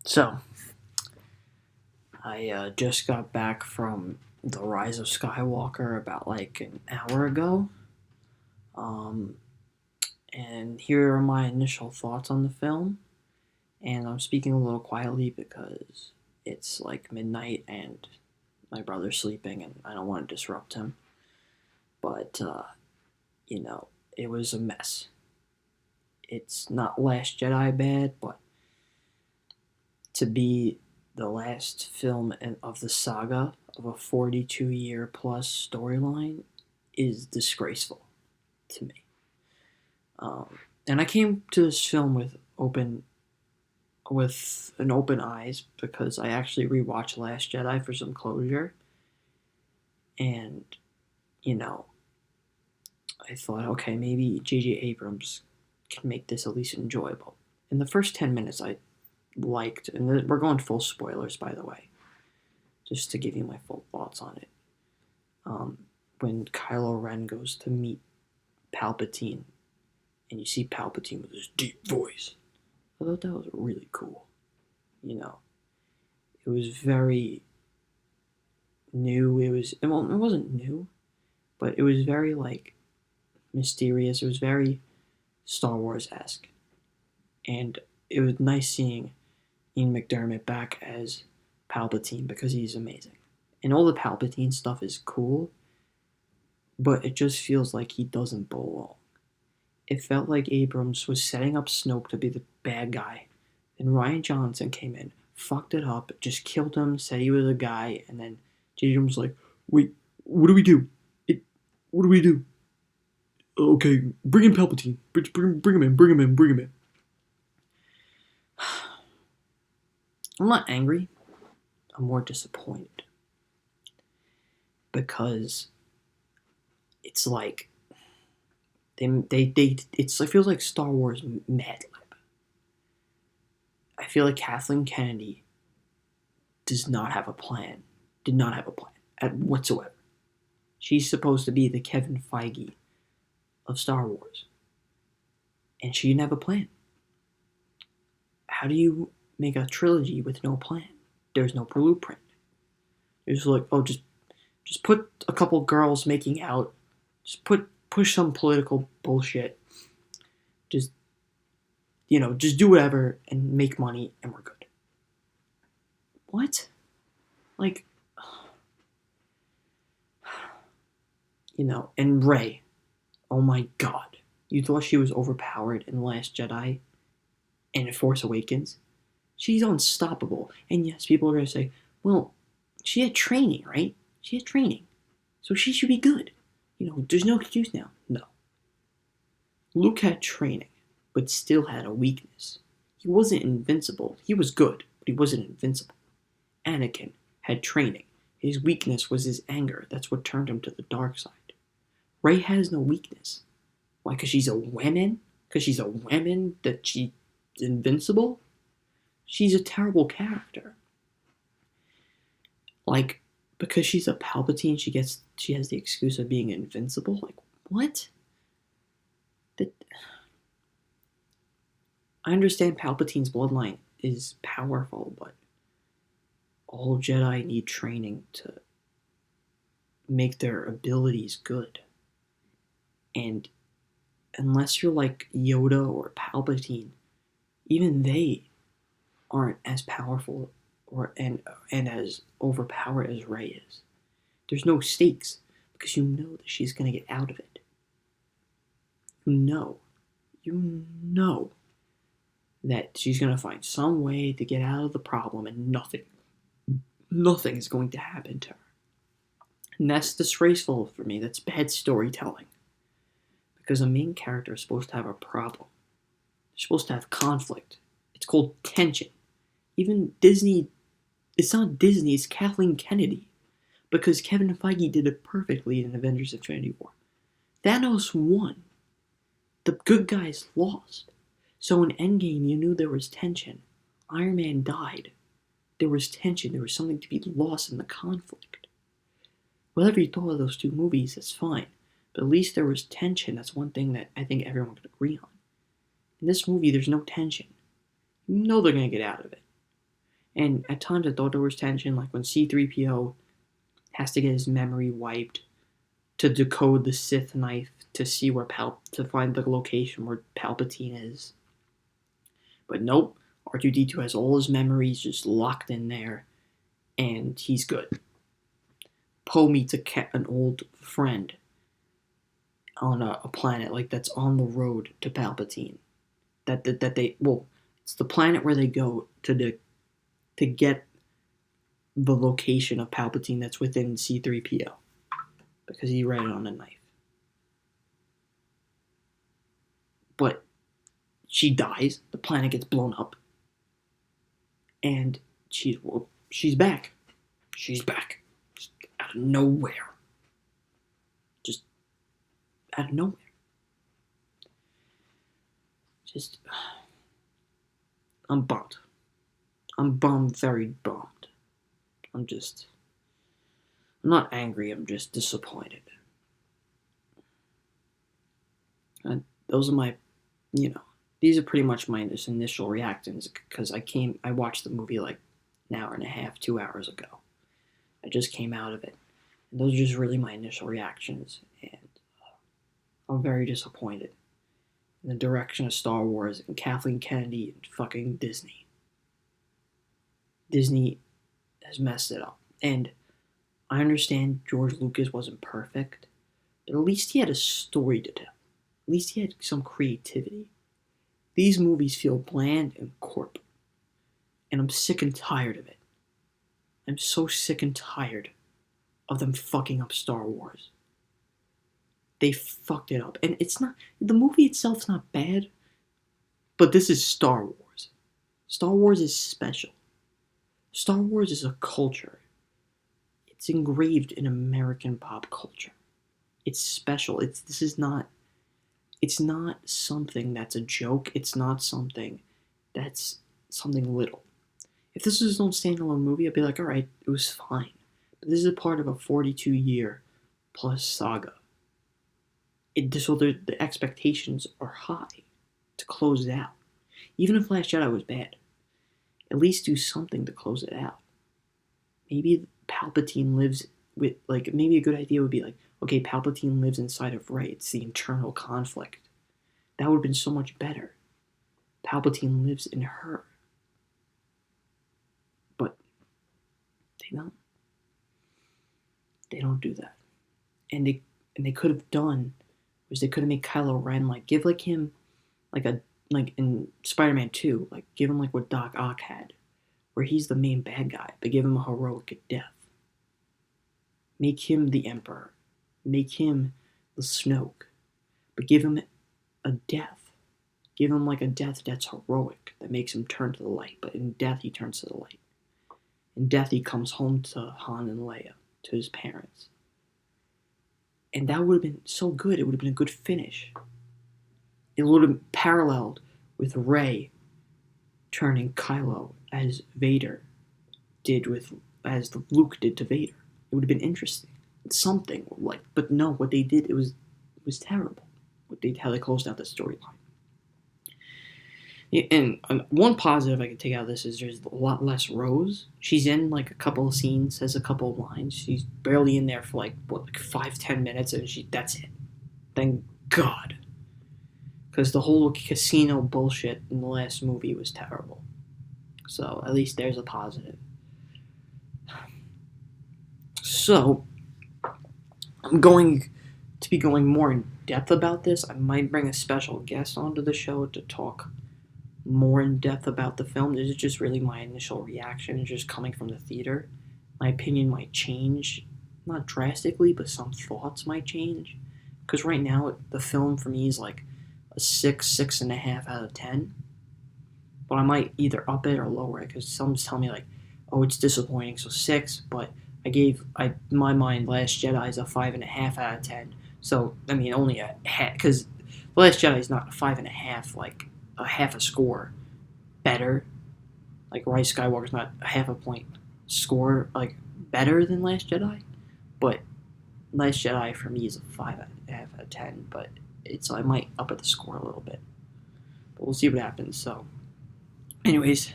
So, I just got back from the Rise of Skywalker about like an hour ago. Um, and here are my initial thoughts on the film. And I'm speaking a little quietly because it's like midnight and my brother's sleeping and I don't want to disrupt him. But, you know, it was a mess. It's not Last Jedi bad, but to be the last film of the saga of a 42-year plus storyline is disgraceful to me. And I came to this film with an open eyes because I actually rewatched Last Jedi for some closure, and you know I thought, okay, maybe J.J. Abrams can make this at least enjoyable. In the first 10 minutes, I liked, and we're going full spoilers by the way, just to give you my full thoughts on it. Um, when Kylo Ren goes to meet Palpatine, and you see Palpatine with his deep voice, I thought that was really cool. You know, it was very new. It wasn't new, but it was very like mysterious. It was very Star Wars esque, and it was nice seeing Ian McDermott back as Palpatine because he's amazing. And all the Palpatine stuff is cool, but it just feels like he doesn't belong. It felt like Abrams was setting up Snoke to be the bad guy. And Ryan Johnson came in, fucked it up, just killed him, said he was a guy, and then Abrams was like, wait, what do we do? What do we do? Okay, bring in Palpatine. Bring him in, bring him in, bring him in. I'm not angry. I'm more disappointed. Because it's like it feels like Star Wars Mad Lib. I feel like Kathleen Kennedy does not have a plan. Did not have a plan whatsoever. She's supposed to be the Kevin Feige of Star Wars, and she didn't have a plan. How do you make a trilogy with no plan? There's no blueprint. It's like, oh, just put a couple girls making out. Just push some political bullshit. Just just do whatever and make money and we're good. What? Like, and Rey. Oh my god. You thought she was overpowered in The Last Jedi and in Force Awakens? She's unstoppable. And yes, people are going to say, well, she had training, right? She had training. So she should be good. There's no excuse now. No. Luke had training, but still had a weakness. He wasn't invincible. He was good, but he wasn't invincible. Anakin had training. His weakness was his anger. That's what turned him to the dark side. Rey has no weakness. Why? Because she's a woman? Because she's a woman that she's invincible? She's a terrible character. Like, because she's a Palpatine, she has the excuse of being invincible? Like, what? I understand Palpatine's bloodline is powerful, but all Jedi need training to make their abilities good. And unless you're like Yoda or Palpatine, even they aren't as powerful and as overpowered as Rey is. There's no stakes because you know that she's gonna get out of it. You know that she's gonna find some way to get out of the problem, and nothing is going to happen to her. And that's disgraceful for me. That's bad storytelling. Because a main character is supposed to have a problem. They're supposed to have conflict. It's called tension. Even Disney, it's not Disney, it's Kathleen Kennedy. Because Kevin Feige did it perfectly in Avengers Infinity War. Thanos won. The good guys lost. So in Endgame, you knew there was tension. Iron Man died. There was tension. There was something to be lost in the conflict. Whatever you thought of those two movies, that's fine. But at least there was tension. That's one thing that I think everyone could agree on. In this movie, there's no tension. You know they're going to get out of it. And at times I thought there was tension, like when C-3PO has to get his memory wiped to decode the Sith knife to see where to find the location where Palpatine is. But nope, R2-D2 has all his memories just locked in there, and he's good. Poe meets an old friend on a planet like that's on the road to Palpatine. It's the planet where they go to get the location of Palpatine that's within C-3PO because he read it on a knife. But she dies. The planet gets blown up, and she's back. She's back, just out of nowhere. Just out of nowhere. Just, I'm bummed. I'm bummed, very bummed. I'm not angry, I'm just disappointed. And those are my, these are pretty much my initial reactions, because I watched the movie like an hour and a half, 2 hours ago. I just came out of it. And those are just really my initial reactions, and I'm very disappointed in the direction of Star Wars and Kathleen Kennedy and fucking Disney. Disney has messed it up. And I understand George Lucas wasn't perfect, but at least he had a story to tell. At least he had some creativity. These movies feel bland and corporate, and I'm sick and tired of it. I'm so sick and tired of them fucking up Star Wars. They fucked it up. And the movie itself's not bad, but this is Star Wars. Star Wars is special. Star Wars is a culture. It's engraved in American pop culture. It's special. It's not something that's a joke. It's not something that's something little. If this was its own standalone movie, I'd be like, alright, it was fine. But this is a part of a 42-year plus saga. So the expectations are high to close it out. Even if Last Jedi was bad, at least do something to close it out. Maybe Palpatine lives with, maybe a good idea would be okay, Palpatine lives inside of Rey. It's the internal conflict. That would have been so much better. Palpatine lives in her. But they don't. They don't do that. And they could have done was they could have made Kylo Ren give him in Spider-Man 2, give him what Doc Ock had, where he's the main bad guy, but give him a heroic death. Make him the Emperor. Make him the Snoke. But give him a death. Give him a death that's heroic, that makes him turn to the light. But in death, he turns to the light. In death, he comes home to Han and Leia, to his parents. And that would have been so good. It would have been a good finish. It would have paralleled with Rey turning Kylo as Vader did as Luke did to Vader. It would have been interesting. Something but no, what they did, it was terrible. How they closed out the storyline. And one positive I can take out of this is there's a lot less Rose. She's in a couple of scenes, says a couple of lines. She's barely in there for 5-10 minutes, and that's it. Thank God. Because the whole casino bullshit in the last movie was terrible. So at least there's a positive. So I'm going to be going more in depth about this. I might bring a special guest onto the show to talk more in depth about the film. This is just really my initial reaction, just coming from the theater. My opinion might change, not drastically, but some thoughts might change. Because right now, the film for me is a 6.5 out of 10. But I might either up it or lower it, because someone's telling me oh, it's disappointing, so 6. But in my mind, Last Jedi is a 5.5 out of 10. So only a half, because Last Jedi is not a 5.5, a half a score better. Rise of Skywalker is not a half a point score better than Last Jedi, but Last Jedi for me is a 5.5 out of 10. But I might up at the score a little bit, but we'll see what happens. So, anyways,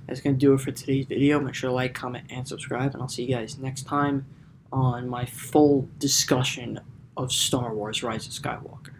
That's going to do it for today's video. Make sure to like, comment, and subscribe, and I'll see you guys next time on my full discussion of Star Wars Rise of Skywalker.